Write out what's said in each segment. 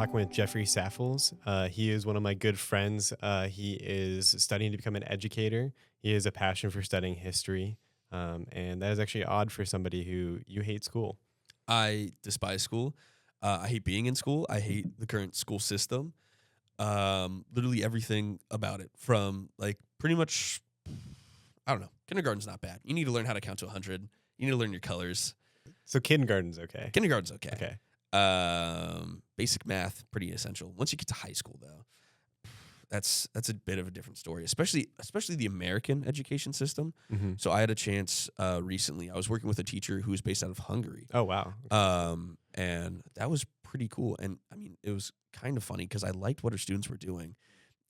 talking with Jeffrey Saffles. He is one of my good friends. He is studying to become an educator. He has a passion for studying history. And that is actually odd for somebody who you hate school. I despise school. I hate being in school. I hate the current school system. Literally everything about it, from like pretty much, I don't know. Kindergarten's not bad. You need to learn how to count to 100. You need to learn your colors. So kindergarten's okay. Kindergarten's okay. Okay. Basic math, pretty essential. Once you get to high school, though, that's a bit of a different story, especially the American education system. Mm-hmm. So I had a chance recently. I was working with a teacher who was based out of Hungary. Oh, wow. And that was pretty cool. And I mean, it was kind of funny because I liked what her students were doing,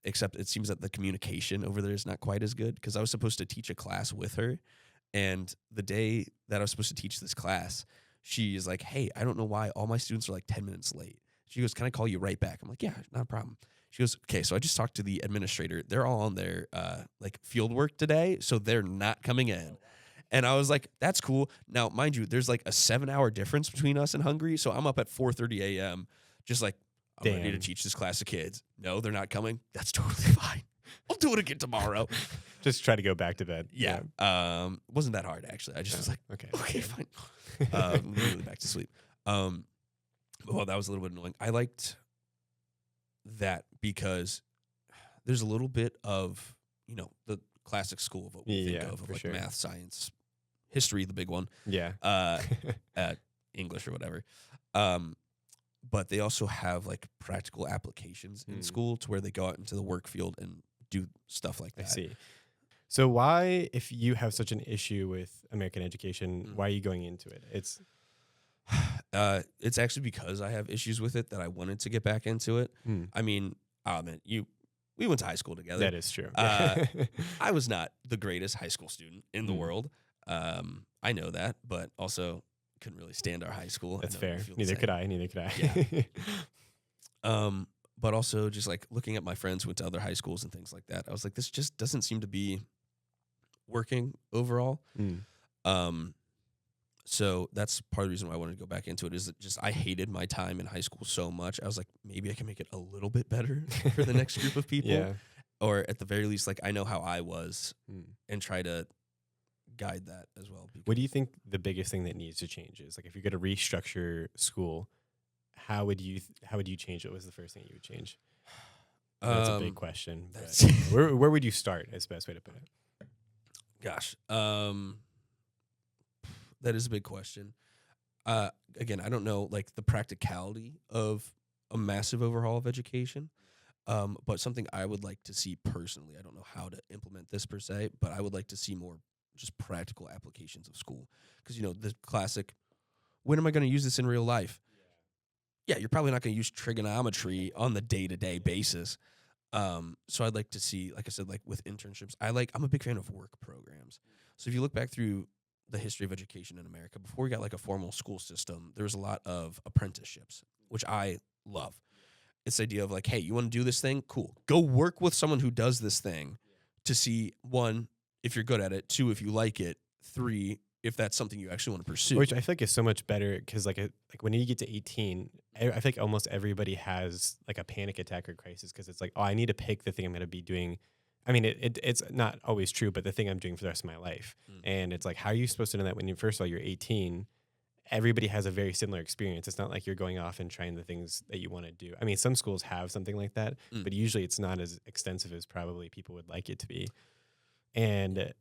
except it seems that the communication over there is not quite as good, because I was supposed to teach a class with her. And the day that I was supposed to teach this class, she is like, "Hey, I don't know why all my students are like 10 minutes late." She goes, "Can I call you right back?" I'm like, "Yeah, not a problem." She goes, "Okay, so I just talked to the administrator. They're all on their like field work today, so they're not coming in." And I was like, "That's cool." Now, mind you, there's like a 7-hour difference between us and Hungary, so I'm up at 4:30 a.m. just like, I'm ready to teach this class of kids. No, they're not coming. That's totally fine. I'll do it again tomorrow. Just try to go back to bed. Yeah. Wasn't that hard, actually. I just was like, okay, fine. Really back to sleep. Well, that was a little bit annoying. I liked that because there's a little bit of, the classic school of what we think of like math, science, history, the big one. Yeah. English or whatever. But they also have like practical applications in school to where they go out into the work field and do stuff like that. I see. So why, if you have such an issue with American education, why are you going into it? It's actually because I have issues with it that I wanted to get back into it. I mean, man, we went to high school together. That is true. I was not the greatest high school student in the world. I know that, but also couldn't really stand our high school. That's fair. Neither could I. Yeah. But also just like looking at my friends who went to other high schools and things like that, I was like, this just doesn't seem to be working overall. So that's part of the reason why I wanted to go back into it, is that just I hated my time in high school so much. I was like, maybe I can make it a little bit better for the next group of people. Yeah. Or at the very least, like I know how I was and try to guide that as well. What do you think the biggest thing that needs to change is? Like if you're going to restructure school, how would you change it? What was the first thing you would change? That's a big question. Where would you start is the best way to put it? Gosh. That is a big question. Again, I don't know like the practicality of a massive overhaul of education. But something I would like to see personally, I don't know how to implement this per se, but I would like to see more just practical applications of school. Because, the classic, when am I going to use this in real life? Yeah, you're probably not going to use trigonometry on the day-to-day basis. So I'd like to see, like I said, like with internships, I'm a big fan of work programs. So if you look back through the history of education in America, before we got like a formal school system, there was a lot of apprenticeships, which I love. It's the idea of like, hey, you want to do this thing? Cool. Go work with someone who does this thing to see, 1, if you're good at it, 2, if you like it, 3, if that's something you actually want to pursue. Which I feel like is so much better because like when you get to 18, I feel like almost everybody has like a panic attack or crisis because it's like, oh, I need to pick the thing I'm going to be doing. I mean, it's not always true, but the thing I'm doing for the rest of my life. And it's like, how are you supposed to know that when first of all, you're 18? Everybody has a very similar experience. It's not like you're going off and trying the things that you want to do. I mean, some schools have something like that, but usually it's not as extensive as probably people would like it to be. And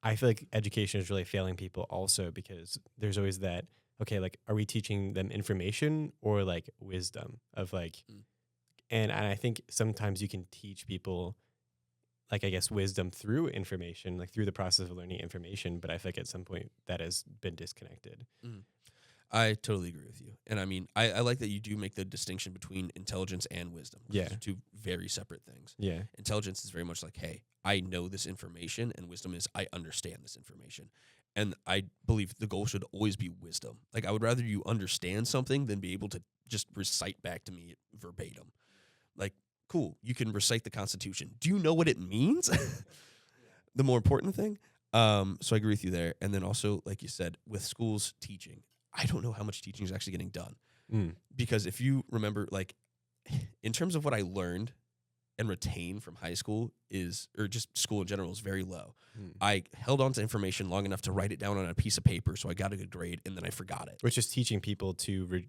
I feel like education is really failing people also because there's always that, okay, like, are we teaching them information or like wisdom of like, and I think sometimes you can teach people like, I guess, wisdom through information, like through the process of learning information. But I feel like at some point that has been disconnected. I totally agree with you. And I mean, I like that you do make the distinction between intelligence and wisdom. Yeah. Those are 2 very separate things. Yeah. Intelligence is very much like, hey, I know this information, and wisdom is I understand this information. And I believe the goal should always be wisdom. Like, I would rather you understand something than be able to just recite back to me verbatim. Like, cool, you can recite the Constitution. Do you know what it means? The more important thing. So I agree with you there. And then also, like you said, with schools teaching, I don't know how much teaching is actually getting done. Because if you remember, like, in terms of what I learned and retain from high school or just school in general, is very low. I held on to information long enough to write it down on a piece of paper, so I got a good grade, and then I forgot it. Which is teaching people to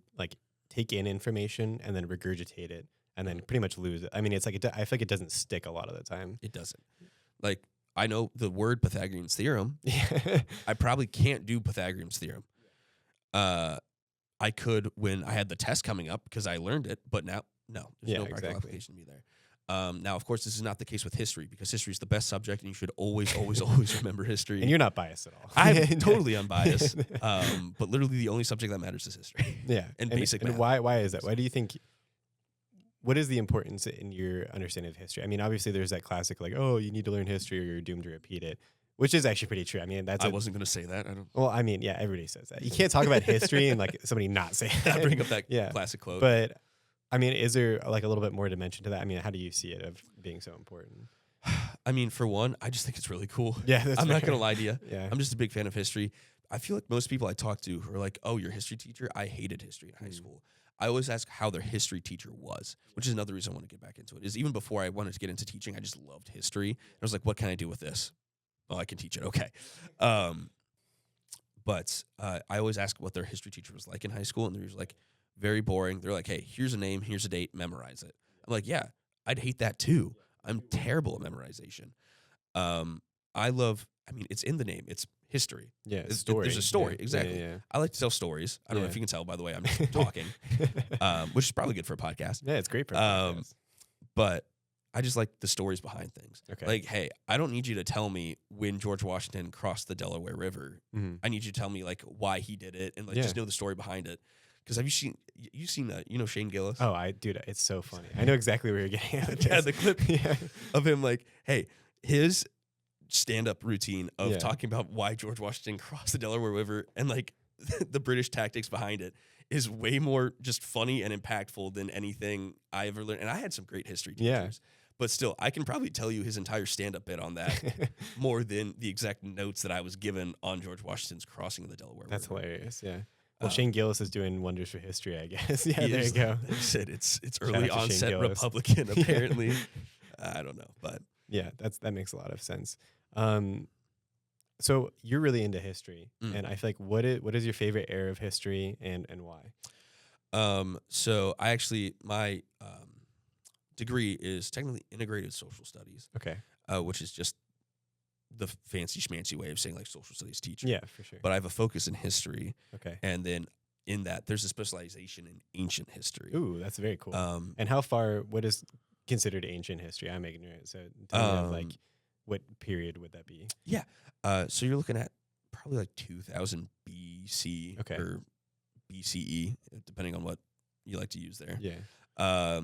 take in information and then regurgitate it and then pretty much lose it. I mean, it's like I feel like it doesn't stick a lot of the time. It doesn't. Like, I know the word Pythagorean's theorem. Yeah. I probably can't do Pythagorean's theorem. I could when I had the test coming up because I learned it, but now, no, there's no practical application to me there. Now, of course, this is not the case with history, because history is the best subject, and you should always, always, always remember history. And you're not biased at all. I'm totally unbiased. But literally the only subject that matters is history. Yeah. and basic math. And why is that? Why do you think, what is the importance in your understanding of history? I mean, obviously there's that classic, like, oh, you need to learn history or you're doomed to repeat it, which is actually pretty true. I mean, I wasn't going to say that. Well, I mean, yeah, everybody says that. You can't talk about history and like somebody not say that. Bring up that classic quote. But I mean, is there like a little bit more dimension to that? I mean, how do you see it of being so important? I mean, for one, I just think it's really cool. Yeah, I'm not going to lie to you. Yeah. I'm just a big fan of history. I feel like most people I talk to who are like, oh, you're a history teacher? I hated history in high school. I always ask how their history teacher was, which is another reason I want to get back into it. Is even before I wanted to get into teaching, I just loved history. I was like, what can I do with this? Oh, I can teach it. Okay. But I always ask what their history teacher was like in high school, and they're like, very boring. They're like, hey, here's a name, here's a date, memorize it. I'm like, yeah, I'd hate that too. I'm terrible at memorization. It's in the name. It's history. Yeah, there's a story. Yeah. Exactly. Yeah. I like to tell stories. I don't know if you can tell, by the way, I'm just talking, which is probably good for a podcast. Yeah, it's great for a podcast. But I just like the stories behind things. Okay. Like, hey, I don't need you to tell me when George Washington crossed the Delaware River. I need you to tell me like why he did it and like just know the story behind it. Because have you seen Shane Gillis? Oh, it's so funny. I know exactly where you're getting at. Yeah, the clip of him like, hey, his stand-up routine of talking about why George Washington crossed the Delaware River and like the British tactics behind it is way more just funny and impactful than anything I ever learned. And I had some great history teachers. But still, I can probably tell you his entire stand-up bit on that more than the exact notes that I was given on George Washington's crossing of the Delaware River. That's hilarious, yeah. Well, Shane Gillis is doing wonders for history, I guess. Yeah, there you go. They said it's early onset Republican, apparently. I don't know, but yeah, that makes a lot of sense. So you're really into history, and I feel like what is your favorite era of history and why? So I actually my degree is technically integrated social studies. Okay. Which is just the fancy schmancy way of saying like social studies teacher. Yeah, for sure. But I have a focus in history. Okay. And then in that there's a specialization in ancient history. Ooh, that's very cool. And what is considered ancient history? I'm ignorant, so tell me like what period would that be? Yeah. So you're looking at probably like 2000 BC or BCE, depending on what you like to use there. Yeah.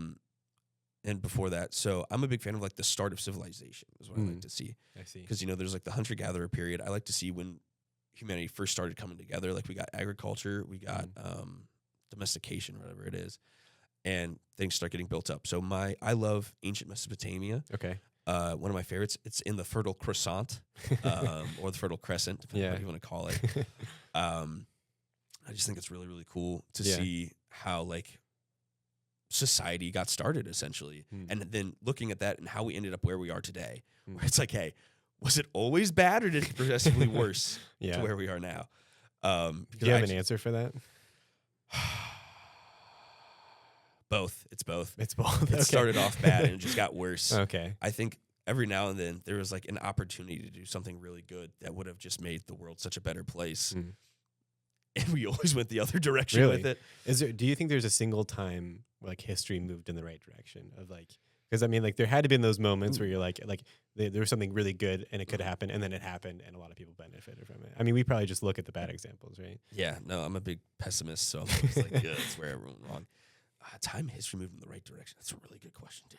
And before that, so I'm a big fan of like the start of civilization is what I like to see. I see. Because, there's like the hunter-gatherer period. I like to see when humanity first started coming together. Like we got agriculture, we got domestication, whatever it is, and things start getting built up. So I love ancient Mesopotamia. Okay. One of my favorites, it's in the Fertile Crescent or the Fertile Crescent, depending on what you want to call it. I just think it's really, really cool to see how like society got started essentially. And then looking at that and how we ended up where we are today, where it's like, hey, was it always bad or did it progressively worse to where we are now? Do you have an answer for that? Both. It's both. It's both. It started off bad and it just got worse. Okay. I think every now and then there was like an opportunity to do something really good that would have just made the world such a better place. And we always went the other direction with it. Do you think there's a single time where like history moved in the right direction of like, because I mean like there had to be those moments where you're like there was something really good and it could happen and then it happened and a lot of people benefited from it. I mean, we probably just look at the bad examples, right? Yeah, no, I'm a big pessimist, so I'm always like, yeah, that's where everyone went wrong. Time history moved in the right direction. That's a really good question, dude.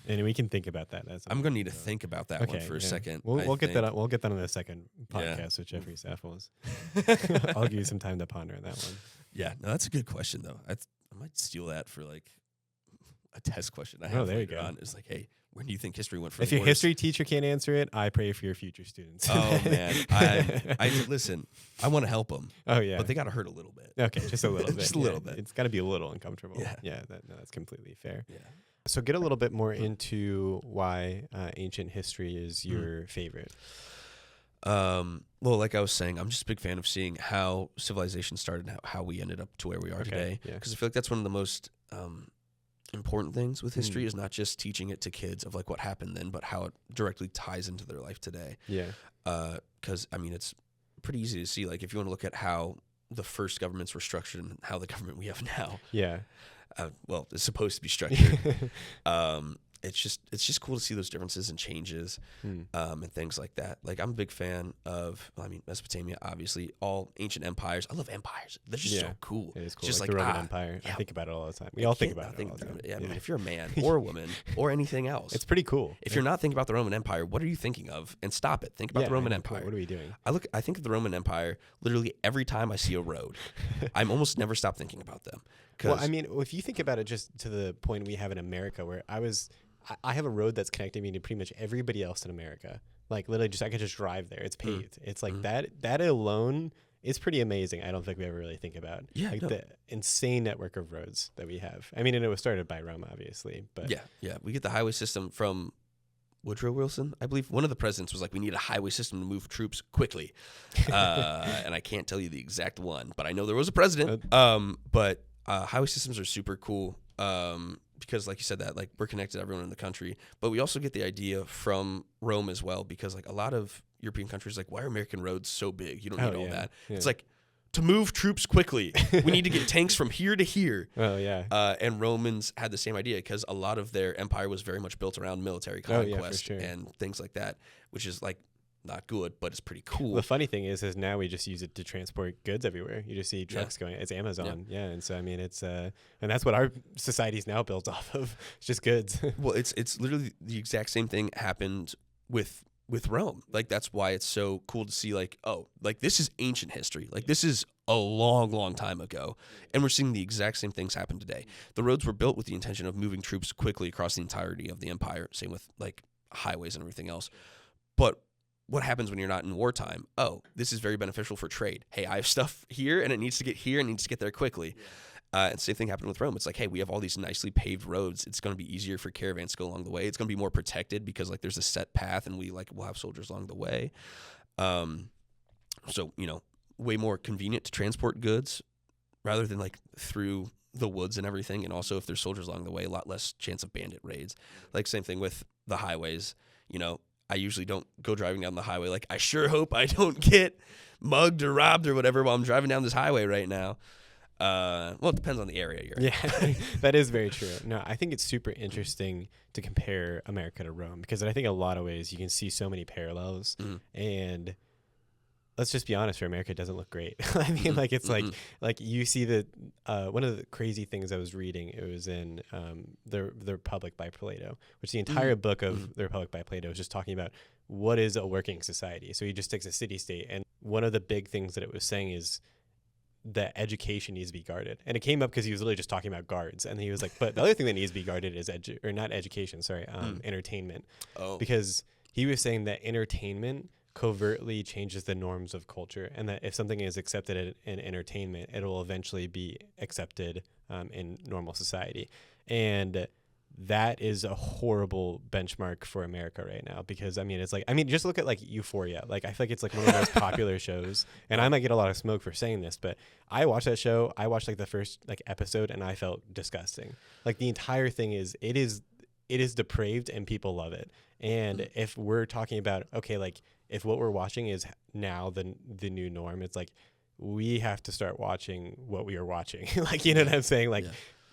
And we can think about that. I'm gonna need to think about that one for a second. We'll get that. We'll get that on the second podcast with Jeffrey Saffles. I'll give you some time to ponder on that one. Yeah, no, that's a good question though. I might steal that for like a test question I Oh, have there you later go. on. Is like, hey, when do you think history went from If your worse? history teacher can't answer it, I pray for your future students. Oh man, I listen. I want to help them, Oh yeah, but they got to hurt a little bit. okay, just a little bit, Just a little bit. It's got to be a little uncomfortable. Yeah. That's completely fair. Yeah. So get a little bit more into why ancient history is Mm. your favorite. Well, like I was saying, I'm just a big fan of seeing how civilization started and how we ended up to where we are today. Yeah. Because I feel like that's one of the most important things with history is not just teaching it to kids of like what happened then, but how it directly ties into their life today. Yeah. Because I mean, it's pretty easy to see. Like if you want to look at how the first governments were structured and how the government we have now, Yeah. well, it's supposed to be structured. It's just cool to see those differences and changes, and things like that. Like I'm a big fan of, I mean, Mesopotamia, obviously, all ancient empires. I love empires. They're just so cool. It is cool. Just like the Roman Empire. I think about it all the time. We all think about it all the time. Yeah, I mean, if you're a man or a woman or anything else, it's pretty cool. If you're not thinking about the Roman Empire, what are you thinking of? And stop it. Think about the Roman Empire. What are we doing? I think of the Roman Empire literally every time I see a road. I'm almost never stop thinking about them. Well, I mean, if you think about it just to the point we have in America where I have a road that's connecting me to pretty much everybody else in America. Like literally I could just drive there. It's paved. It's like that alone is pretty amazing. I don't think we ever really think about the insane network of roads that we have. I mean, and it was started by Rome, obviously, but yeah. We get the highway system from Woodrow Wilson, I believe. One of the presidents was like, we need a highway system to move troops quickly. And I can't tell you the exact one, but I know there was a president. But highway systems are super cool. Because like you said that, like we're connected to everyone in the country, but we also get the idea from Rome as well, because like a lot of European countries, like, why are American roads so big? You don't need all that. Yeah. It's like, to move troops quickly, we need to get tanks from here to here. Oh yeah. And Romans had the same idea because a lot of their empire was very much built around military conquest and things like that, which is like not good, but it's pretty cool. The funny thing is now we just use it to transport goods everywhere. You just see trucks going. It's Amazon, and so I mean, it's and that's what our society is now built off of. It's just goods. Well, it's literally the exact same thing happened with Rome. Like that's why it's so cool to see. Like, oh, like this is ancient history. Like this is a long time ago, and we're seeing the exact same things happen today. The roads were built with the intention of moving troops quickly across the entirety of the empire. Same with like highways and everything else, but what happens when you're not in wartime? Oh, this is very beneficial for trade. Hey, I have stuff here and it needs to get here and it needs to get there quickly. And same thing happened with Rome. It's like, hey, we have all these nicely paved roads. It's going to be easier for caravans to go along the way. It's going to be more protected because like there's a set path and we'll have soldiers along the way. So, way more convenient to transport goods rather than like through the woods and everything. And also if there's soldiers along the way, a lot less chance of bandit raids. Like same thing with the highways, I usually don't go driving down the highway. Like, I sure hope I don't get mugged or robbed or whatever while I'm driving down this highway right now. Well, it depends on the area you're in. Yeah, that is very true. No, I think it's super interesting to compare America to Rome because I think in a lot of ways you can see so many parallels. And let's just be honest, for America, it doesn't look great. I mean, like it's like you see the one of the crazy things I was reading. It was in the Republic by Plato, which the entire book of the Republic by Plato is just talking about what is a working society. So he just takes a city state, and one of the big things that it was saying is that education needs to be guarded. And it came up because he was literally just talking about guards, and he was like, but the other thing that needs to be guarded is entertainment. Because he was saying that entertainment covertly changes the norms of culture, and that if something is accepted in entertainment, it will eventually be accepted in normal society. And that is a horrible benchmark for America right now, because just look at like Euphoria. Like I feel like it's like one of the most popular shows, and I might get a lot of smoke for saying this, but I watched that show. I watched like the first like episode and I felt disgusting. Like the entire thing is depraved and people love it. And if we're talking about, okay, like if what we're watching is now the new norm, it's like we have to start watching what we are watching. Like, you know what I'm saying? Like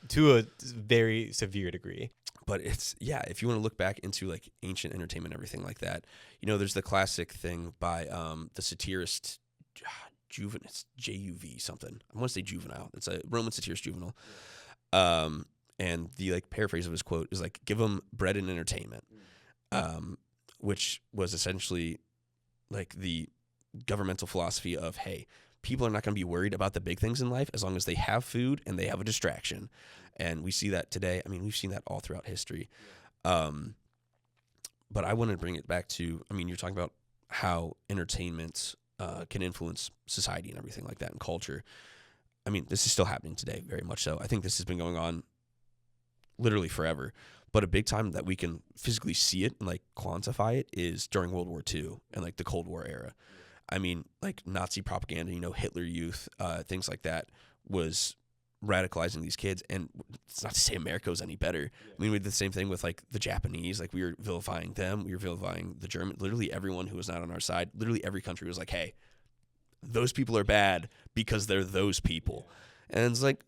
to a very severe degree. But it's, if you want to look back into like ancient entertainment, everything like that, there's the classic thing by the satirist it's Juv something. I want to say Juvenal. It's a Roman satirist Juvenal. And the like paraphrase of his quote is like, give them bread and entertainment, which was essentially like the governmental philosophy of, hey, people are not going to be worried about the big things in life as long as they have food and they have a distraction. And we see that today. I mean, we've seen that all throughout history. But I want to bring it back to, I mean, you're talking about how entertainment can influence society and everything like that and culture. I mean, this is still happening today, very much so. I think this has been going on literally forever. But a big time that we can physically see it and like quantify it is during World War II and like the Cold War era. I mean, like Nazi propaganda, you know, Hitler Youth, things like that was radicalizing these kids. And it's not to say America was any better. I mean, we did the same thing with like the Japanese. Like we were vilifying them. We were vilifying the German. Literally everyone who was not on our side. Literally every country was like, hey, those people are bad because they're those people. And it's like,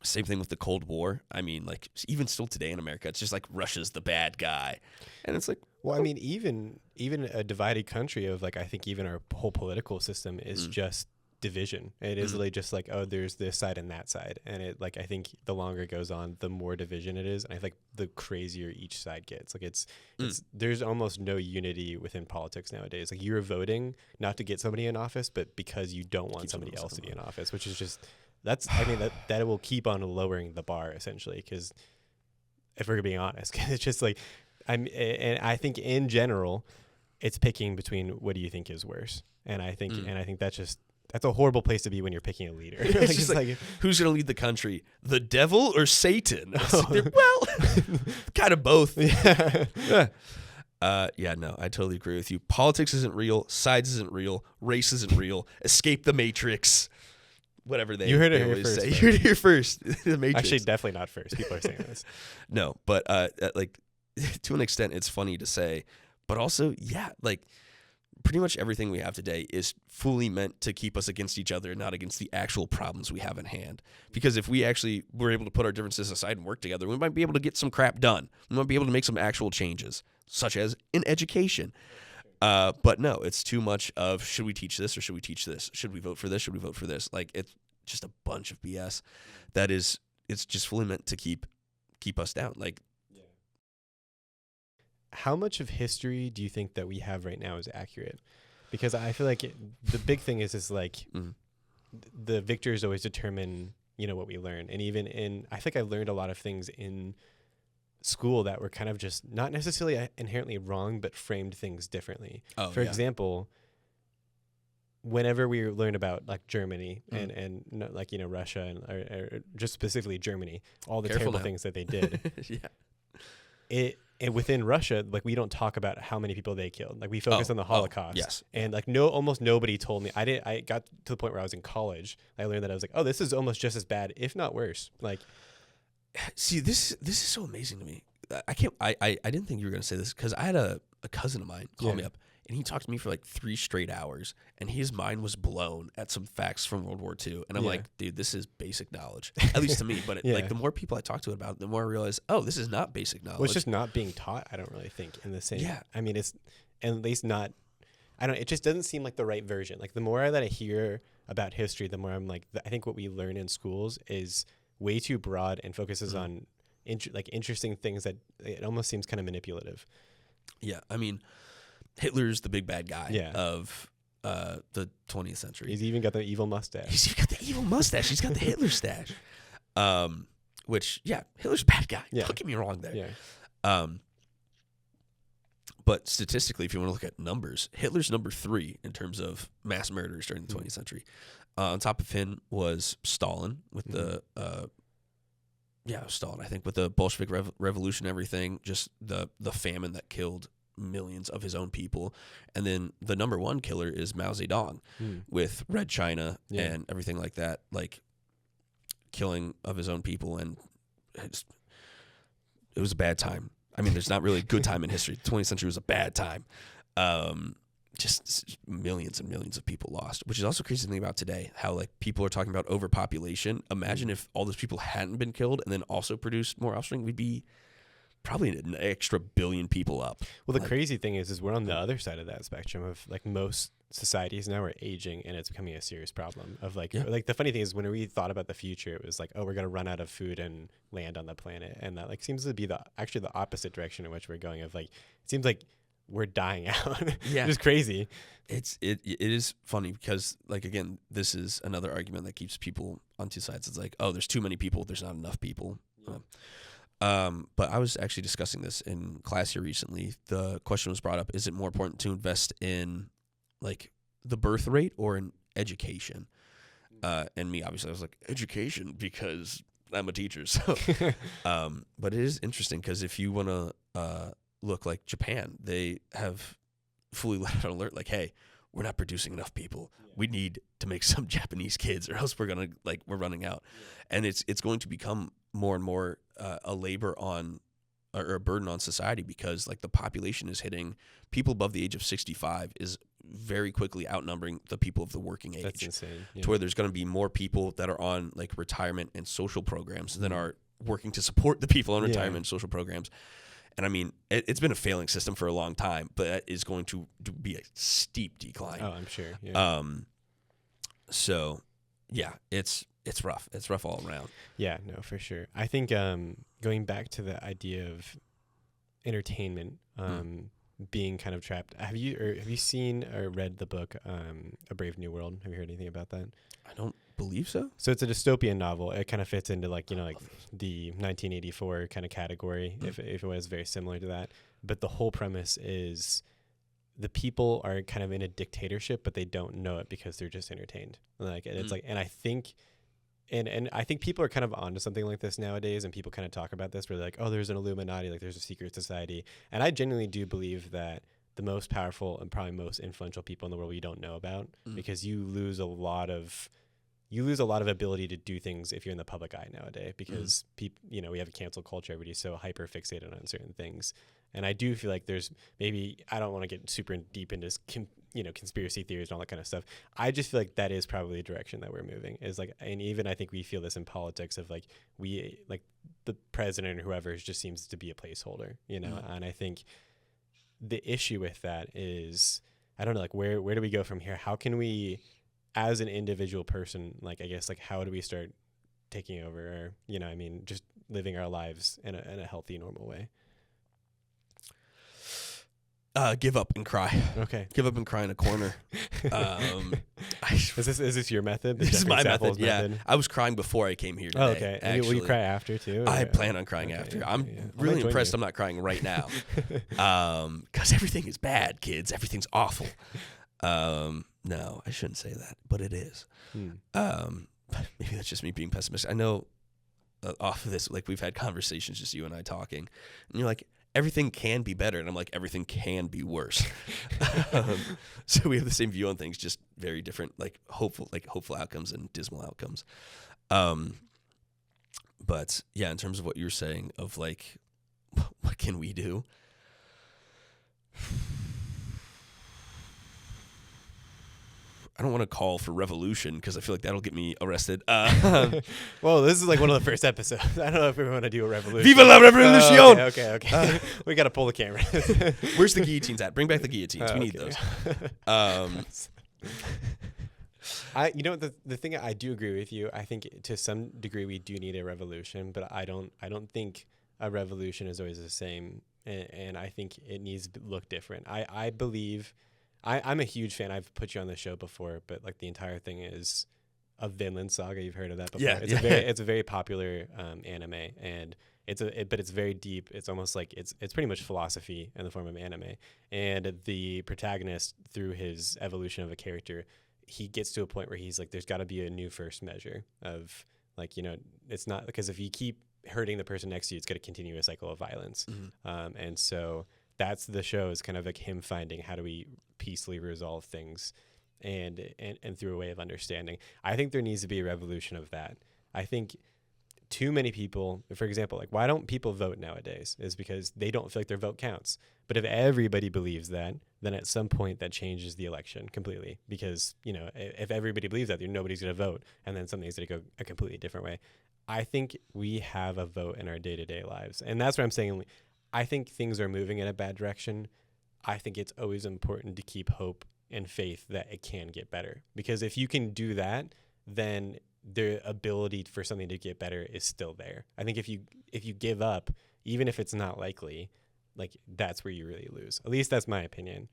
same thing with the Cold War. I mean, like even still today in America, it's just like Russia's the bad guy, and it's like, well, I mean, even a divided country of like, I think even our whole political system is just division. It is really just like, oh, there's this side and that side, and it like I think the longer it goes on, the more division it is, and I think the crazier each side gets. Like it's there's almost no unity within politics nowadays. Like you're voting not to get somebody in office, but because you don't want somebody else to be in office, which is just. I mean, that will keep on lowering the bar essentially. Because if we're being honest, it's just like and I think in general, it's picking between what do you think is worse. And I think that's a horrible place to be when you're picking a leader. It's just like who's going to lead the country, the devil or Satan? Well, kind of both. Yeah. No, I totally agree with you. Politics isn't real. Sides isn't real. Race isn't real. Escape the Matrix. Whatever they, you heard it they here always first. say. You heard it here first. The Matrix. Actually, definitely not first. People are saying this. No, but like to an extent, it's funny to say, but also, yeah, like pretty much everything we have today is fully meant to keep us against each other, not against the actual problems we have in hand. Because if we actually were able to put our differences aside and work together, we might be able to get some crap done. We might be able to make some actual changes, such as in education. But no, it's too much of should we teach this or should we teach this? Should we vote for this? Should we vote for this? Like it's just a bunch of BS. It's just fully meant to keep us down. Like, how much of history do you think that we have right now is accurate? Because I feel like the big thing is like the victors always determine what we learn, and even I think I learned a lot of things in school that were kind of just not necessarily inherently wrong, but framed things differently. For example, whenever we learn about like Germany and like Russia and or just specifically Germany, all the terrible things that they did, and within Russia, like we don't talk about how many people they killed. Like we focus on the Holocaust. And like almost nobody told me. I got to the point where I was in college. I learned that I was like, oh, this is almost just as bad, if not worse. Like. See, this is so amazing to me. I didn't think you were going to say this because I had a cousin of mine call me up and he talked to me for like 3 straight hours and his mind was blown at some facts from World War II. And I'm like, dude, this is basic knowledge, at least to me. But like the more people I talk to about it, the more I realize, oh, this is not basic knowledge. Well, it's just not being taught. I don't really think in the same. Yeah. I mean, it's at least not. It just doesn't seem like the right version. Like the more that I hear about history, the more I'm like, I think what we learn in schools is way too broad and focuses on interesting things that it almost seems kind of manipulative. Yeah, I mean, Hitler's the big bad guy of the 20th century. He's even got the evil mustache. He's got the evil mustache. He's got the Hitler stash. Which, Hitler's a bad guy. Yeah. Don't get me wrong there. Yeah. But statistically, if you want to look at numbers, Hitler's number 3 in terms of mass murders during the 20th century. On top of him was Stalin with the Stalin, I think, with the Bolshevik revolution and everything, just the famine that killed millions of his own people. And then the number 1 killer is Mao Zedong with Red China and everything like that, like killing of his own people. And it was a bad time. I mean, there's not really a good time in history. The 20th century was a bad time. Just millions and millions of people lost, which is also crazy to think about today, how like people are talking about overpopulation. Imagine if all those people hadn't been killed and then also produced more offspring, we'd be probably an extra billion people up. Well, the crazy thing is we're on the other side of that spectrum of like most societies now are aging and it's becoming a serious problem of like the funny thing is when we thought about the future, it was like, oh, we're going to run out of food and land on the planet. And that like seems to be actually the opposite direction in which we're going of like, it seems like we're dying out. Yeah. It's crazy. It is funny because, like, again, this is another argument that keeps people on two sides. It's like, oh, there's too many people, there's not enough people. But I was actually discussing this in class here recently. The question was brought up: is it more important to invest in like the birth rate or in education? And me, obviously, I was like, education, because I'm a teacher. So, but it is interesting because if you want to look like Japan, they have fully let out an alert like, hey, we're not producing enough people. We need to make some Japanese kids, or else we're running out. And it's going to become more and more a labor on, or a burden on society, because like the population is hitting, people above the age of 65 is very quickly outnumbering the people of the working age. That's insane. Yeah. To where there's going to be more people that are on like retirement and social programs than are working to support the people on retirement and social programs. And I mean, it's been a failing system for a long time, but it is going to be a steep decline. Oh, I'm sure. Yeah. So yeah, it's rough. It's rough all around. Yeah, no, for sure. I think going back to the idea of entertainment being kind of trapped. Have you seen or read the book A Brave New World? Have you heard anything about that? I don't believe so. So it's a dystopian novel. It kind of fits into like the 1984 kind of category, if it was very similar to that. But the whole premise is the people are kind of in a dictatorship, but they don't know it because they're just entertained. Like, and it's like, and I think. And I think people are kind of onto something like this nowadays, and people kind of talk about this where they're like, oh, there's an Illuminati, like there's a secret society. And I genuinely do believe that the most powerful and probably most influential people in the world we don't know about, because you lose a lot of ability to do things if you're in the public eye nowadays, because people, we have a cancel culture. Everybody's so hyper fixated on certain things. And I do feel like there's maybe, I don't want to get super deep into conspiracy theories and all that kind of stuff. I just feel like that is probably the direction that we're moving, is like, and even I think we feel this in politics of like, the president or whoever just seems to be a placeholder, and I think the issue with that is, I don't know, like where do we go from here? How can we, as an individual person, like, I guess, like, how do we start taking over, or, just living our lives in a healthy, normal way? Give up and cry. Okay. Give up and cry in a corner. Is this your method? This is my Saffles method. Yeah, I was crying before I came here today. Oh, okay. Will you cry after too? I plan on crying after. I'm really impressed I'm not crying right now. Because everything is bad, kids. Everything's awful. No, I shouldn't say that, but it is. Maybe that's just me being pessimistic. I know off of this, like, we've had conversations, just you and I talking, and you're like, everything can be better. And I'm like, everything can be worse. So we have the same view on things, just very different, like hopeful outcomes and dismal outcomes. But yeah, in terms of what you're saying of like, what can we do? I don't want to call for revolution because I feel like that'll get me arrested. Well, this is like one of the first episodes. I don't know if we want to do a revolution. Viva la revolution! Okay. We got to pull the camera. Where's the guillotines at? Bring back the guillotines. We need those. The thing, I do agree with you. I think to some degree we do need a revolution, but I don't think a revolution is always the same. And I think it needs to look different. I believe... I'm a huge fan. I've put you on the show before, but like the entire thing is a Vinland Saga. You've heard of that before? Yeah, it's a very popular anime, and but it's very deep. It's almost like it's pretty much philosophy in the form of anime. And the protagonist, through his evolution of a character, he gets to a point where he's like, there's got to be a new first measure of like, it's not, because if you keep hurting the person next to you, it's going to continue a cycle of violence. And so that's the show, is kind of like him finding how do we peacefully resolve things and through a way of understanding. I think there needs to be a revolution of that. I think too many people, for example, like, why don't people vote nowadays, is because they don't feel like their vote counts. But if everybody believes that, then at some point that changes the election completely, because, if everybody believes that, then nobody's going to vote, and then something's going to go a completely different way. I think we have a vote in our day-to-day lives. And that's what I'm saying. I think things are moving in a bad direction. I think it's always important to keep hope and faith that it can get better. Because if you can do that, then the ability for something to get better is still there. I think if you give up, even if it's not likely, like that's where you really lose. At least that's my opinion.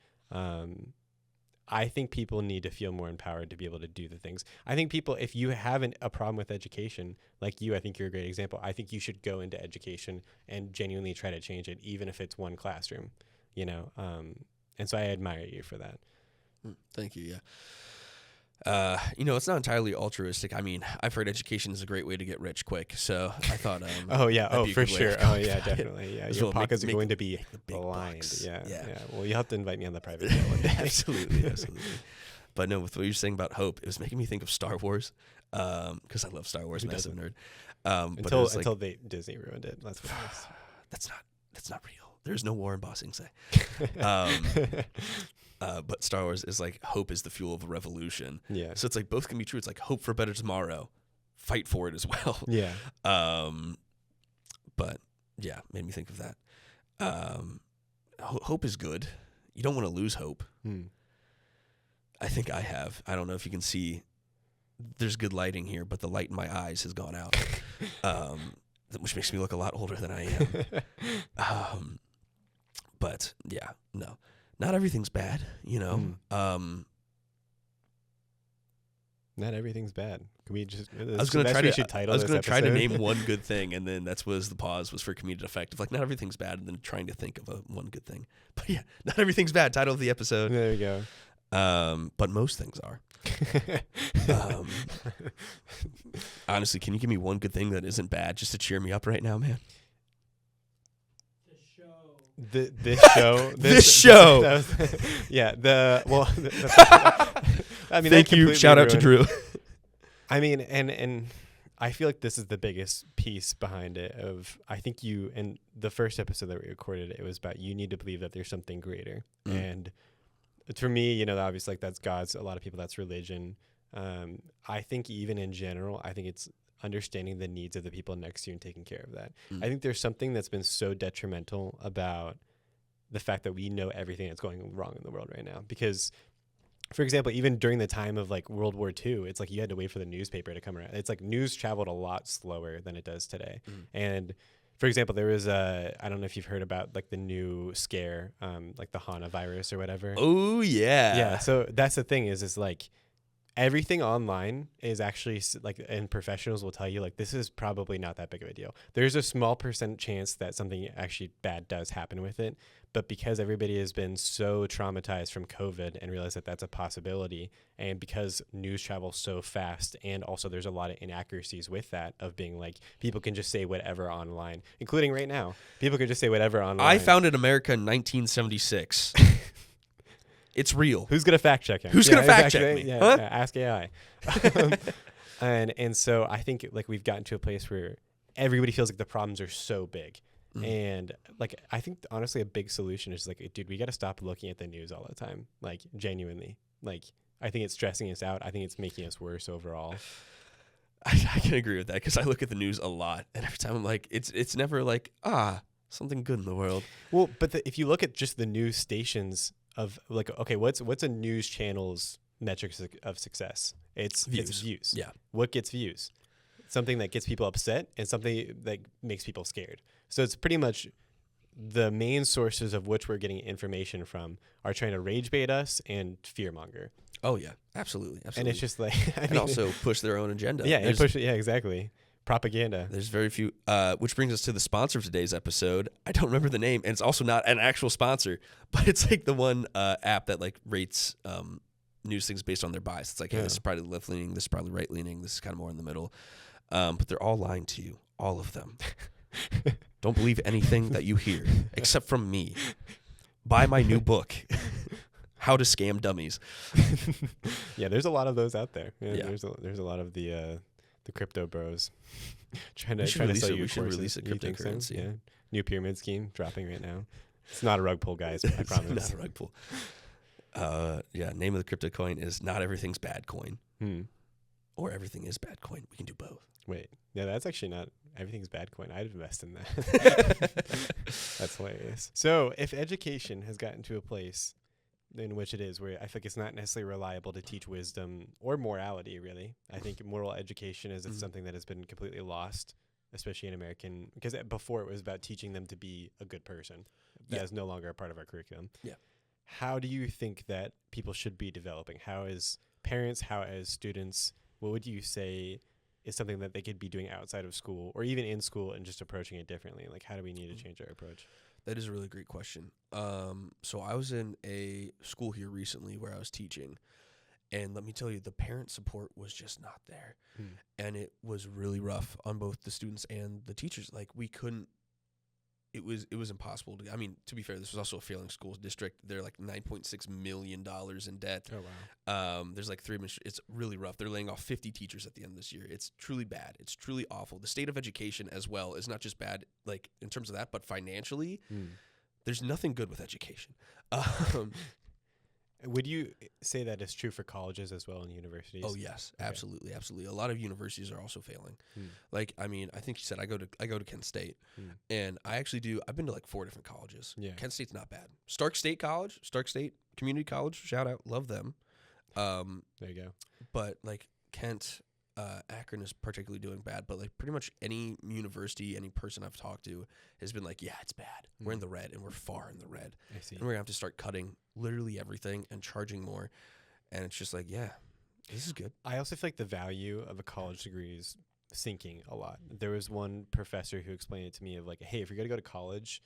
I think people need to feel more empowered to be able to do the things. I think people, if you have a problem with education, like you, I think you're a great example. I think you should go into education and genuinely try to change it, even if it's one classroom, you know? And so I admire you for that. Thank you. Yeah. It's not entirely altruistic. I mean, I've heard education is a great way to get rich quick. So I thought, oh yeah, that'd be a for good way sure. to go Oh yeah, about it. definitely. Yeah, As your well, pockets are make going to be the big lined. bucks. Yeah, Yeah. yeah. Well, you'll have to invite me on the private jet one day. Absolutely. But no, with what you're saying about hope, it was making me think of Star Wars, because I love Star Wars, massive nerd. Until Disney ruined it. That's what it was. That's not real. There's no war in Ba Sing Se. But Star Wars is like hope is the fuel of a revolution. Yeah. So it's like both can be true. It's like hope for a better tomorrow, fight for it as well. Yeah. But yeah, made me think of that. Hope is good. You don't want to lose hope. I think I have. I don't know if you can see. There's good lighting here, but the light in my eyes has gone out, which makes me look a lot older than I am. But yeah, no, not everything's bad. Not everything's bad. Can we just? I was going to try to name one good. good thing, and then the pause was for comedic effect of like not everything's bad, and then trying to think of one good thing. But yeah, not everything's bad. Title of the episode. There you go. But most things are. Honestly, can you give me one good thing that isn't bad just to cheer me up right now, man? This show. This show. Yeah. I mean, thank you. Shout out to Drew. I mean, and I feel like this is the biggest piece behind it. I think you, in the first episode that we recorded, it was about you need to believe that there's something greater. And for me, obviously, like that's God's. A lot of people, that's religion. I think even in general, I think it's understanding the needs of the people next to you and taking care of that. I think there's something that's been so detrimental about the fact that we know everything that's going wrong in the world right now. Because, for example, even during the time of like World War II, it's like you had to wait for the newspaper to come around. It's like news traveled a lot slower than it does today. And for example, there was I don't know if you've heard about like the new scare, like the HANA virus or whatever. Oh yeah. Yeah. So that's the thing is like everything online is actually like, and professionals will tell you like, this is probably not that big of a deal. There's a small % chance that something actually bad does happen with it. But because everybody has been so traumatized from COVID and realized that that's a possibility, and because news travels so fast, and also there's a lot of inaccuracies with that of being like, people can just say whatever online, including right now. People can just say whatever online. I founded America in 1976. It's real. Who's going to fact check him? Who's going to fact check me? Yeah, huh? Ask AI. And so I think like we've gotten to a place where everybody feels like the problems are so big. And like, I think honestly a big solution is like, dude, we got to stop looking at the news all the time. Like genuinely, like I think it's stressing us out. I think it's making us worse overall. I can agree with that because I look at the news a lot, and every time I'm like, it's never like something good in the world. Well, but if you look at just the news stations of like, okay, what's a news channel's metrics of success? It's views. Yeah. What gets views? Something that gets people upset and something that makes people scared. So it's pretty much the main sources of which we're getting information from are trying to rage bait us and fearmonger. Oh yeah, absolutely. And it's just like, and also push their own agenda. Yeah, exactly. Propaganda. There's very few, which brings us to the sponsor of today's episode. I don't remember the name, and it's also not an actual sponsor, but it's like the one app that like rates news things based on their bias. It's like, hey, this is probably left leaning, this is probably right leaning, this is kind of more in the middle. But they're all lying to you, all of them. Don't believe anything that you hear, except from me. Buy my new book, How to Scam Dummies. Yeah, there's a lot of those out there. Yeah. There's a lot of the crypto bros trying to sell you. We should release a cryptocurrency. So? Yeah, new pyramid scheme dropping right now. It's not a rug pull, guys. I promise. Not a rug pull. Name of the crypto coin is Not Everything's Bad Coin, or Everything is Bad Coin. We can do both. Wait, yeah, that's actually not Everything's Bad Coin. I'd invest in that. That's hilarious. So, if education has gotten to a place in which it is, where I think it's not necessarily reliable to teach wisdom or morality, really. I think moral education is something that has been completely lost, especially in American, because before it was about teaching them to be a good person. that is no longer a part of our curriculum. Yeah. How do you think that people should be developing? How as parents, how as students, what would you say is something that they could be doing outside of school or even in school and just approaching it differently? Like, how do we need to change our approach? That is a really great question. So I was in a school here recently where I was teaching, and let me tell you, the parent support was just not there. And it was really rough on both the students and the teachers. Like, we couldn't, it was impossible to, I mean, to be fair, this was also a failing school district. They're like $9.6 million in debt. Oh, wow. There's like it's really rough. They're laying off 50 teachers at the end of this year. It's truly bad. It's truly awful. The state of education as well is not just bad, like in terms of that, but financially, there's nothing good with education. Would you say that is true for colleges as well and universities? Oh yes, Okay. absolutely, absolutely. A lot of universities are also failing. Like, I mean, I think you said I go to Kent State, and I actually do. I've been to like 4 different colleges. Yeah. Kent State's not bad. Stark State Community College, shout out, love them. There you go. But like Kent, Akron is particularly doing bad. But like pretty much any university, any person I've talked to has been like, yeah, it's bad. We're in the red, and we're far in the red. I see. And we're gonna have to start cutting literally everything and charging more. And it's just like, yeah, this is good. I also feel like the value of a college degree is sinking a lot. There was one professor who explained it to me of like, hey, if you're going to go to college,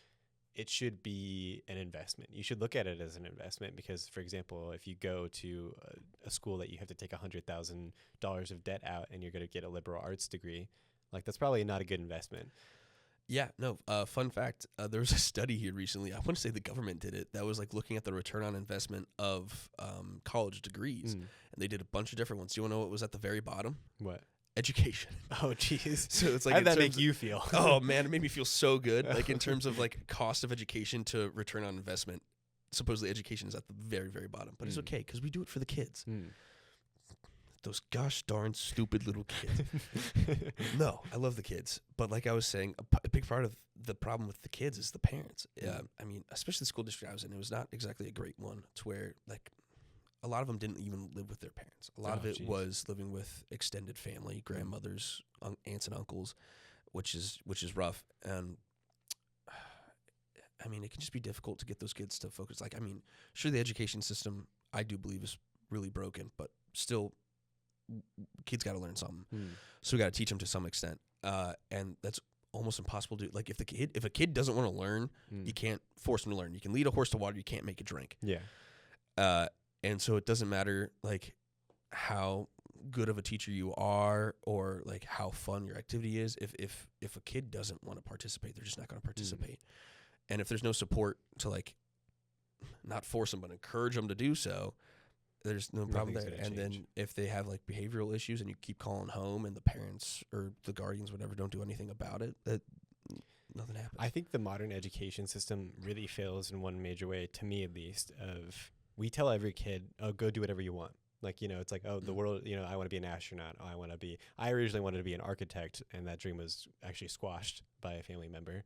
it should be an investment. You should look at it as an investment because, for example, if you go to a school that you have to take $100,000 of debt out and you're going to get a liberal arts degree, like that's probably not a good investment. Yeah, no, fun fact, there was a study here recently, I want to say the government did it, that was like looking at the return on investment of college degrees, and they did a bunch of different ones. Do you want to know what was at the very bottom? What? Education. Oh, jeez. So it's like, how did that make you feel? Oh, man, it made me feel so good. Like in terms of like cost of education to return on investment, supposedly education is at the very, very bottom. But it's okay because we do it for the kids. Those gosh darn stupid little kids. No, I love the kids. But like I was saying, a big part of the problem with the kids is the parents. I mean, especially the school district I was in, it was not exactly a great one to where like a lot of them didn't even live with their parents. A lot of it was living with extended family, grandmothers, aunts and uncles, which is rough. And I mean, it can just be difficult to get those kids to focus. Like, I mean, sure, the education system, I do believe, is really broken, but still, kids got to learn something. So we got to teach them to some extent. And that's almost impossible to do. Like, if a kid doesn't want to learn, you can't force them to learn. You can lead a horse to water, you can't make it drink. Yeah. And so it doesn't matter, like, how good of a teacher you are or, like, how fun your activity is. If a kid doesn't want to participate, they're just not going to participate. And if there's no support to, like, not force them but encourage them to do so, there's no problem there. And then if they have, like, behavioral issues and you keep calling home and the parents or the guardians, whatever, don't do anything about it, that nothing happens. I think the modern education system really fails in one major way, to me at least, of we tell every kid, oh, go do whatever you want. Like, you know, it's like, oh, the world, you know, I want to be an astronaut. Oh, I originally wanted to be an architect, and that dream was actually squashed by a family member.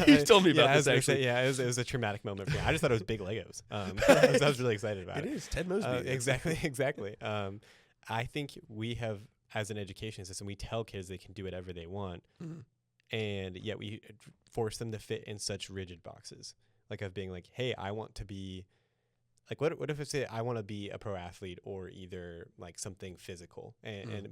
You've told me about this, actually. Yeah, it was a traumatic moment for me. I just thought it was big Legos. I was really excited about it. It is. Ted Mosby. Exactly. I think we have, as an education system, we tell kids they can do whatever they want, and yet we force them to fit in such rigid boxes. Like, of being like, hey, I want to be... Like, what if I say I want to be a pro athlete or either like something physical,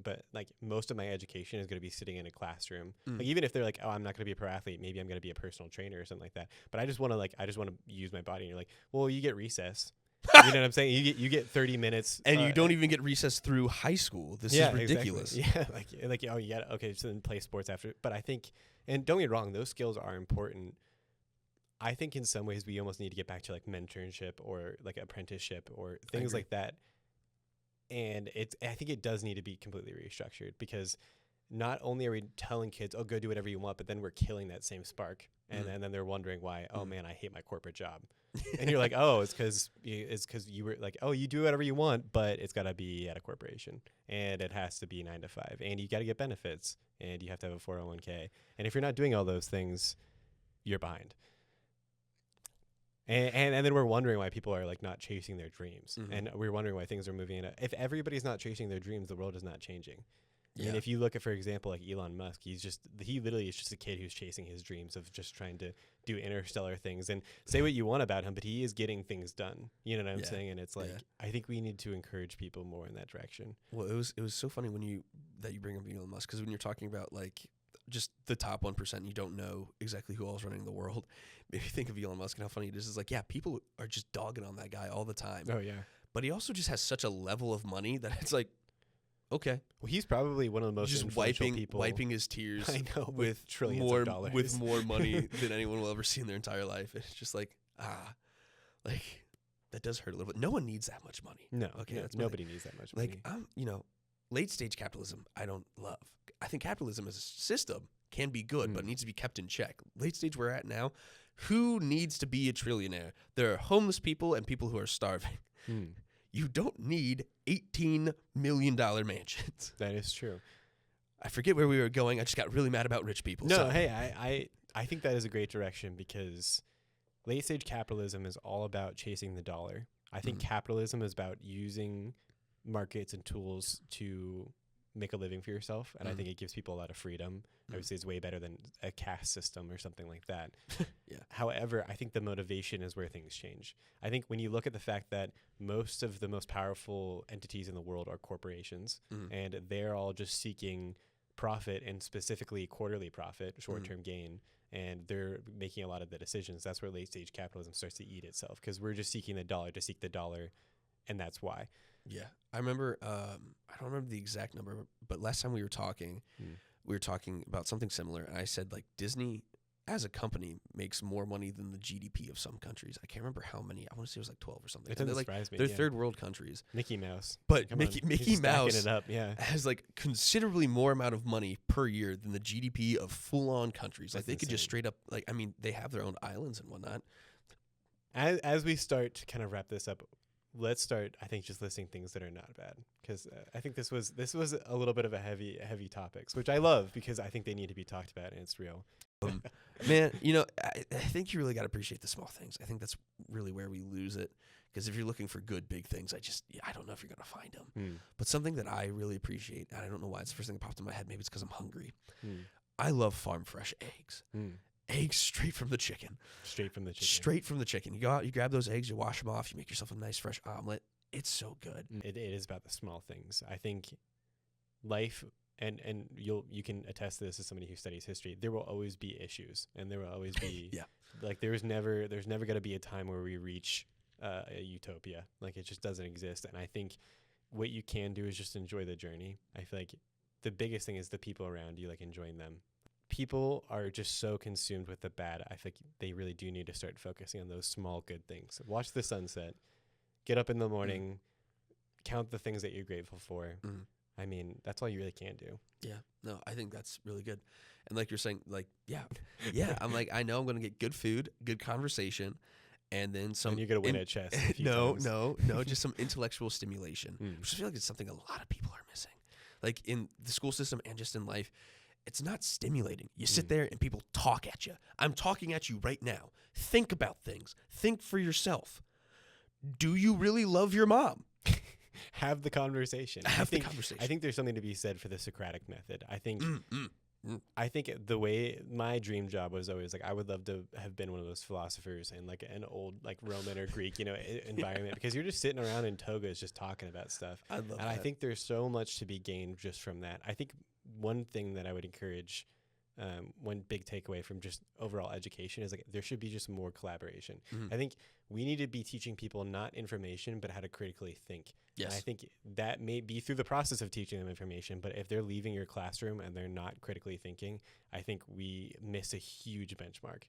but like most of my education is going to be sitting in a classroom. Like, even if they're like, oh, I'm not going to be a pro athlete, maybe I'm going to be a personal trainer or something like that. But I just want to use my body. And you're like, well, you get recess. You know what I'm saying? You get 30 minutes, and you don't even get recess through high school. This is ridiculous. Exactly. Yeah, like oh yeah, okay, so then play sports after. But I think, and don't get me wrong, those skills are important. I think in some ways we almost need to get back to like mentorship or like apprenticeship or things like that. And I think it does need to be completely restructured, because not only are we telling kids, oh, go do whatever you want, but then we're killing that same spark. And then they're wondering why, oh man, I hate my corporate job. And you're like, oh, it's because you were like, oh, you do whatever you want, but it's got to be at a corporation and it has to be 9 to 5 and you got to get benefits and you have to have a 401k. And if you're not doing all those things, you're behind. And then we're wondering why people are like not chasing their dreams. And we're wondering why things are moving in. If everybody's not chasing their dreams, the world is not changing. I mean, if you look at, for example, like Elon Musk, he literally is just a kid who's chasing his dreams of just trying to do interstellar things. And say what you want about him, but he is getting things done. You know what I'm saying? And it's like, I think we need to encourage people more in that direction. Well, it was so funny when you bring up Elon Musk, because when you're talking about like just the top 1%, you don't know exactly who all's running the world. If you think of Elon Musk and how funny it is, it's like, yeah, people are just dogging on that guy all the time. Oh yeah. But he also just has such a level of money that it's like, okay. Well, he's probably one of the most just influential people. wiping his tears I know, with trillions of dollars. with more money than anyone will ever see in their entire life. It's just like, like that does hurt a little bit. No one needs that much money. No, okay, no, nobody needs that much money. Like, late stage capitalism, I don't love. I think capitalism as a system can be good, but it needs to be kept in check. Late stage we're at now, who needs to be a trillionaire? There are homeless people and people who are starving. You don't need $18 million mansions. That is true. I forget where we were going. I just got really mad about rich people. No, hey, I think that is a great direction, because late stage capitalism is all about chasing the dollar. I think capitalism is about using markets and tools to make a living for yourself, and I think it gives people a lot of freedom. I would say it's way better than a caste system or something like that. However, I think the motivation is where things change. I think when you look at the fact that most of the most powerful entities in the world are corporations, and they're all just seeking profit, and specifically quarterly profit, short-term gain, and they're making a lot of the decisions. That's where late-stage capitalism starts to eat itself, because we're just seeking the dollar to seek the dollar, and that's why. Yeah, I remember. I don't remember the exact number, but last time we were talking about something similar, and I said like Disney as a company makes more money than the GDP of some countries. I can't remember how many. I want to say it was like 12 or something. It doesn't surprise me. They're third world countries. Mickey Mouse, but Mickey Mouse it up, has like considerably more amount of money per year than the GDP of full on countries. Like they could just straight up they have their own islands and whatnot. As we start to kind of wrap this up, let's start, I think, just listing things that are not bad, because I think this was a little bit of a heavy topics, which I love, because I think they need to be talked about, and it's real. Man, I think you really got to appreciate the small things. I think that's really where we lose it, because if you're looking for good big things, I don't know if you're going to find them. But something that I really appreciate, and I don't know why it's the first thing that popped in my head, maybe it's because I'm hungry. I love farm fresh eggs. Eggs straight from the chicken. Straight from the chicken. You go out, you grab those eggs, you wash them off, you make yourself a nice fresh omelet. It's so good. It is about the small things. I think life, and you can attest to this as somebody who studies history, there will always be issues, and there will always be like there's never going to be a time where we reach a utopia. Like it just doesn't exist. And I think what you can do is just enjoy the journey. I feel like the biggest thing is the people around you, like enjoying them. People are just so consumed with the bad. I think they really do need to start focusing on those small good things. Watch the sunset, get up in the morning, count the things that you're grateful for. I mean, that's all you really can do. Yeah, no, I think that's really good. And like you're saying, like, yeah, I'm like, I know I'm going to get good food, good conversation, and then some. And you're going to win at chess. No, just some intellectual stimulation. I just feel like it's something a lot of people are missing. Like in the school system and just in life, it's not stimulating. You sit there and people talk at you. I'm talking at you right now. Think about things. Think for yourself. Do you really love your mom? Have the conversation. I think there's something to be said for the Socratic method. I think the way my dream job was always like, I would love to have been one of those philosophers in like an old like Roman or Greek, environment, because you're just sitting around in togas just talking about stuff. I love that. I think there's so much to be gained just from that. I think one thing that I would encourage, one big takeaway from just overall education is like there should be just more collaboration. I think we need to be teaching people not information, but how to critically think. Yes. And I think that may be through the process of teaching them information, but if they're leaving your classroom and they're not critically thinking, I think we miss a huge benchmark.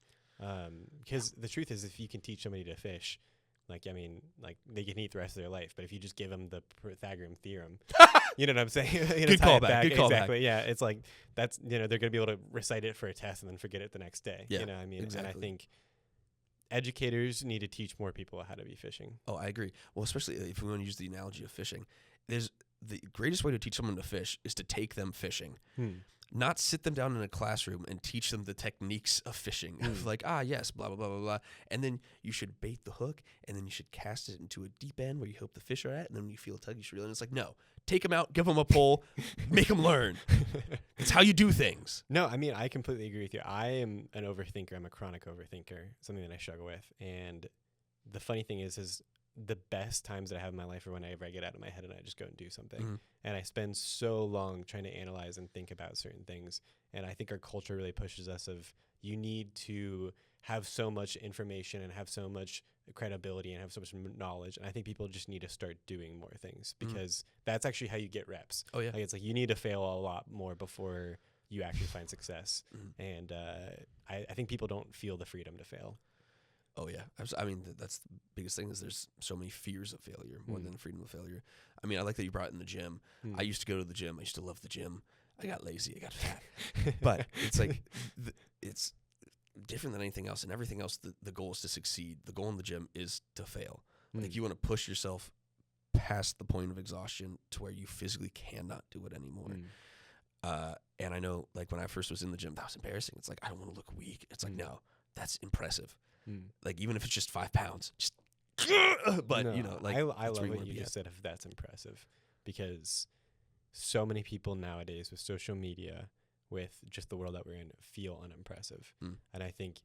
Because the truth is, if you can teach somebody to fish, like they can eat the rest of their life, but if you just give them the Pythagorean theorem, you know what I'm saying? Good callback. Good callback. Exactly. Yeah, it's like that's they're going to be able to recite it for a test and then forget it the next day. Yeah, Exactly. And I think educators need to teach more people how to be fishing. Oh, I agree. Well, especially if we want to use the analogy of fishing, there's the greatest way to teach someone to fish is to take them fishing. Hmm. Not sit them down in a classroom and teach them the techniques of fishing. Like, yes, blah, blah, blah, blah, blah. And then you should bait the hook, and then you should cast it into a deep end where you hope the fish are at, and then when you feel a tug, you should reel it. And it's like, no, take them out, give them a pole, make them learn. It's how you do things. No, I mean, I completely agree with you. I am an overthinker. I'm a chronic overthinker, something that I struggle with. And the funny thing is the best times that I have in my life are whenever I get out of my head and I just go and do something. And I spend so long trying to analyze and think about certain things. And I think our culture really pushes us of you need to have so much information and have so much credibility and have so much knowledge. And I think people just need to start doing more things because that's actually how you get reps. Oh, yeah. Like it's like you need to fail a lot more before you actually find success. And I think people don't feel the freedom to fail. Oh, yeah. I mean, that's the biggest thing is there's so many fears of failure more than freedom of failure. I mean, I like that you brought it in the gym. I used to go to the gym. I used to love the gym. I got lazy. I got fat. But it's like it's different than anything else. And everything else, the goal is to succeed. The goal in the gym is to fail. Like you want to push yourself past the point of exhaustion to where you physically cannot do it anymore. And I know, like, when I first was in the gym, that was embarrassing. It's like, I don't want to look weak. It's like, no, that's impressive. Like, even if it's just 5 pounds, just, but, No, you know, like, I love where what you just said, if that's impressive, because so many people nowadays with social media, with just the world that we're in, feel unimpressive. And I think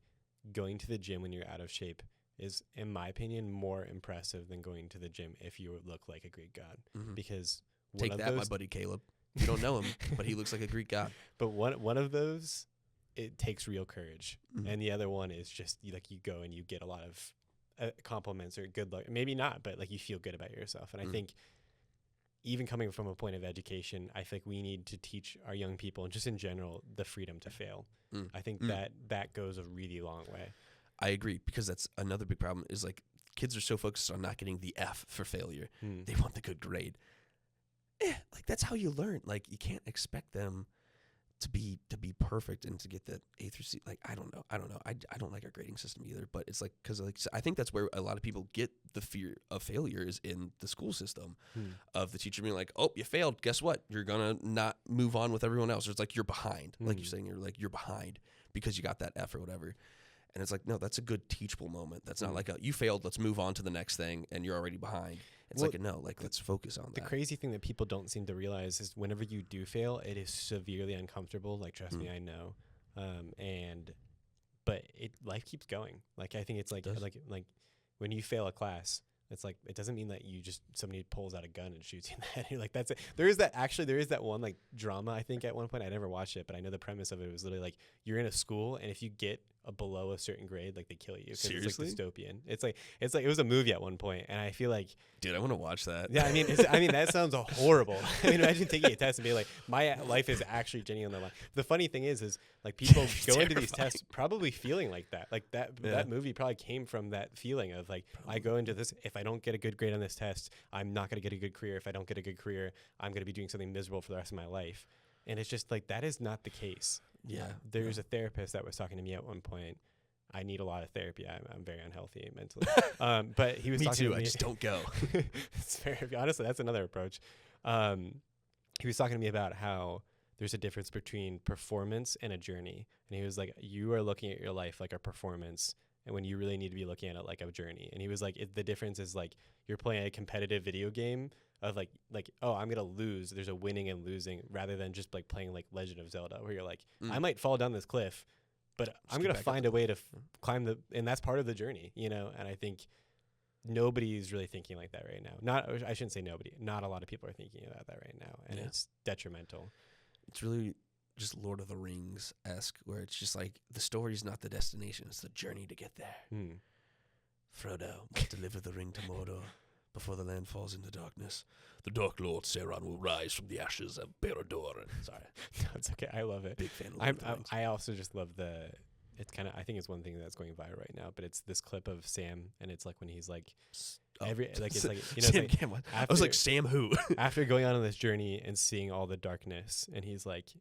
going to the gym when you're out of shape is, in my opinion, more impressive than going to the gym if you look like a Greek god. Because take that, my buddy Caleb. You don't know him, but he looks like a Greek god. But one of those, it takes real courage, and the other one is just you go and you get a lot of compliments or good luck. Maybe not, but like you feel good about yourself. And I think even coming from a point of education, I think we need to teach our young people and just in general the freedom to fail. I think that goes a really long way. I agree, because that's another big problem is like kids are so focused on not getting the F for failure. They want the good grade. Like that's how you learn. Like you can't expect them to be perfect and to get that A through C. Like I don't know. I don't like our grading system either. But it's like because like I think that's where a lot of people get the fear of failure is in the school system of the teacher being like, oh, you failed. Guess what? You're gonna not move on with everyone else. Or it's like you're behind. Like you're saying, you're behind because you got that F or whatever. And it's like, no, that's a good teachable moment. That's not like you failed. Let's move on to the next thing, and you're already behind. It's like no, like let's focus on that. The crazy thing that people don't seem to realize is whenever you do fail, it is severely uncomfortable. Like trust me, I know. But life keeps going. Like I think it's like when you fail a class, it's like it doesn't mean that you just somebody pulls out a gun and shoots you in the head. You're like that's it. There is that one like drama. I think at one point I never watched it, but I know the premise of it was literally like you're in a school and if you get below a certain grade, like they kill you. Seriously? It's like dystopian. It's like it was a movie at one point, and I feel like, dude, I want to watch that. Yeah, I mean that sounds horrible. I mean, imagine taking a test and being like, my life is actually genuinely on the line. The funny thing is like people go into these tests probably feeling like that. Like that movie probably came from that feeling of like, I go into this, if I don't get a good grade on this test, I'm not going to get a good career. If I don't get a good career, I'm going to be doing something miserable for the rest of my life. And it's just like that is not the case. Yeah. There's a therapist that was talking to me at one point. I need a lot of therapy. I'm very unhealthy mentally. But he was talking to me. I just don't go. It's fair. Honestly, that's another approach. He was talking to me about how there's a difference between performance and a journey. And he was like, you are looking at your life like a performance, and when you really need to be looking at it like a journey. And he was like, the difference is like you're playing a competitive video game of like, oh, I'm going to lose. There's a winning and losing rather than just like playing like Legend of Zelda where you're like, I might fall down this cliff, but I'm going to find a way to climb and that's part of the journey, you know? And I think nobody's really thinking like that right now. I shouldn't say nobody. Not a lot of people are thinking about that right now. And it's detrimental. It's really just Lord of the Rings-esque where it's just like the story's not the destination. It's the journey to get there. Frodo must deliver the ring to Mordor before the land falls into darkness. The Dark Lord Sauron will rise from the ashes of Barad-dûr. Sorry. No, it's okay. I love it. Big fan of Lord of the Rings. I also just love it's kind of, I think it's one thing that's going viral right now, but it's this clip of Sam, and it's like when he's like, it's like, you know, Sam Cameron. I was like, Sam who? After going on this journey and seeing all the darkness, and he's like,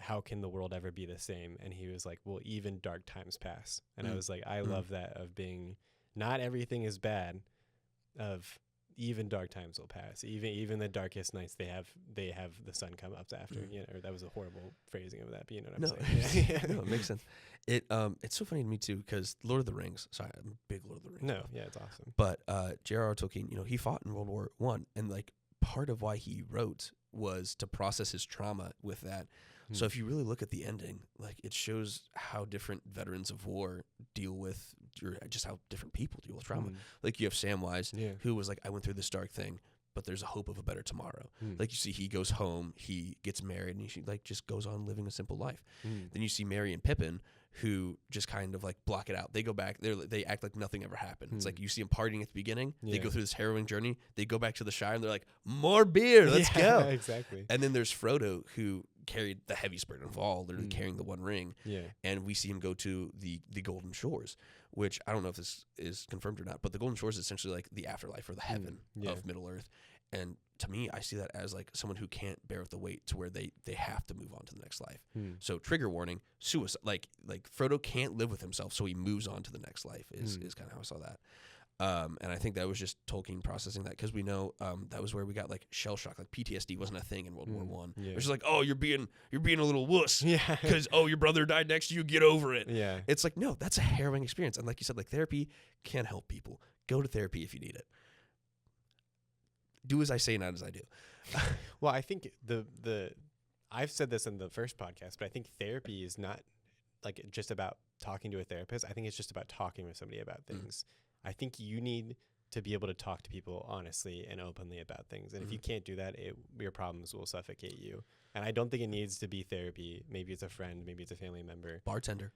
how can the world ever be the same? And he was like, well, even dark times pass. And I was like, I love that of being, not everything is bad, of even dark times will pass. Even the darkest nights, they have the sun come up after. You know, or that was a horrible phrasing of that, but you know what I'm saying. No, it makes sense. It's so funny to me too because Lord of the Rings. Sorry, I'm a big Lord of the Rings. No, yeah, it's awesome. But J.R.R. Tolkien, he fought in World War I, and like part of why he wrote was to process his trauma with that. So if you really look at the ending, like it shows how different veterans of war deal with, or just how different people deal with trauma. Like you have Samwise, who was like, I went through this dark thing, but there's a hope of a better tomorrow. Like you see, he goes home, he gets married, and he like just goes on living a simple life. Then you see Merry and Pippin, who just kind of like block it out. They go back, they act like nothing ever happened. It's like you see them partying at the beginning. They go through this harrowing journey. They go back to the Shire, and they're like, more beer, let's go. Exactly. And then there's Frodo, who carried the heaviest burden of all, literally carrying the One Ring. And we see him go to the Golden Shores, which I don't know if this is confirmed or not, but the Golden Shores is essentially like the afterlife or the heaven of Middle Earth. And to me, I see that as like someone who can't bear with the weight to where they have to move on to the next life. So trigger warning, suicide. Like Frodo can't live with himself, so he moves on to the next life is kind of how I saw that. And I think that was just Tolkien processing that, because we know that was where we got like shell shock, like PTSD wasn't a thing in World War One. It was just like, oh, you're being a little wuss, because your brother died next to you, get over it. It's like, no, that's a harrowing experience, and like you said, like therapy can help people. Go to therapy if you need it. Do as I say, not as I do. Well, I think I've said this in the first podcast, but I think therapy is not like just about talking to a therapist. I think it's just about talking with somebody about things. I think you need to be able to talk to people honestly and openly about things. And if you can't do that, your problems will suffocate you. And I don't think it needs to be therapy. Maybe it's a friend. Maybe it's a family member. Bartender.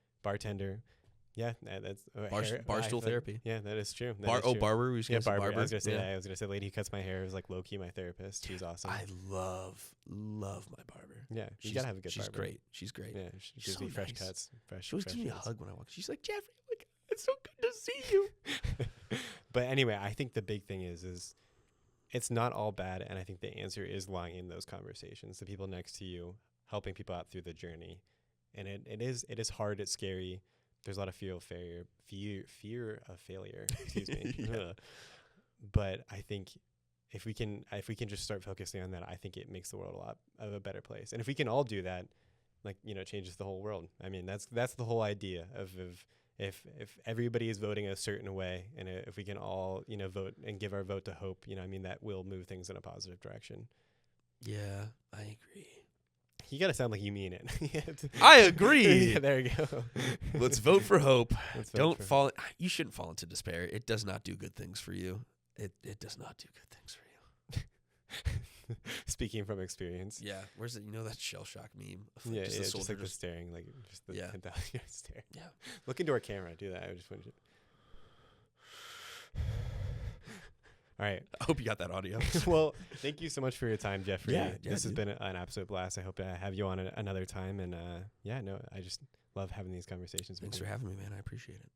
Yeah, that's barstool therapy. Yeah, that is true. Barber. Barber. I was gonna say, lady who cuts my hair is like low key my therapist. She's awesome. I love my barber. Yeah, you gotta have a good barber. She's great. Yeah, she gives me fresh cuts. She always gives me a hug when I walk. She's like, Jeffrey, like, it's so good to see you. But anyway, I think the big thing is it's not all bad, and I think the answer is lying in those conversations. The people next to you, helping people out through the journey, and it is hard. It's scary. There's a lot of fear of failure. Excuse me. But I think if we can just start focusing on that, I think it makes the world a lot of a better place. And if we can all do that, like, it changes the whole world. I mean, that's the whole idea of if everybody is voting a certain way, and if we can all vote and give our vote to hope, I mean, that will move things in a positive direction. Yeah, I agree. You gotta sound like you mean it. I agree. Yeah, there you go. Let's vote for hope. You shouldn't fall into despair. It does not do good things for you. It does not do good things for you. Speaking from experience. Yeah. Where's it? That shell shock meme? Of Just the soldier, just like the staring, like just the 10,000 yard stare. Yeah. Look into our camera. Do that. I just want you. All right. I hope you got that audio. Well, thank you so much for your time, Jeffrey. Yeah, this has been an absolute blast. I hope to have you on another time. And I just love having these conversations with you. Thanks for having me, man. I appreciate it.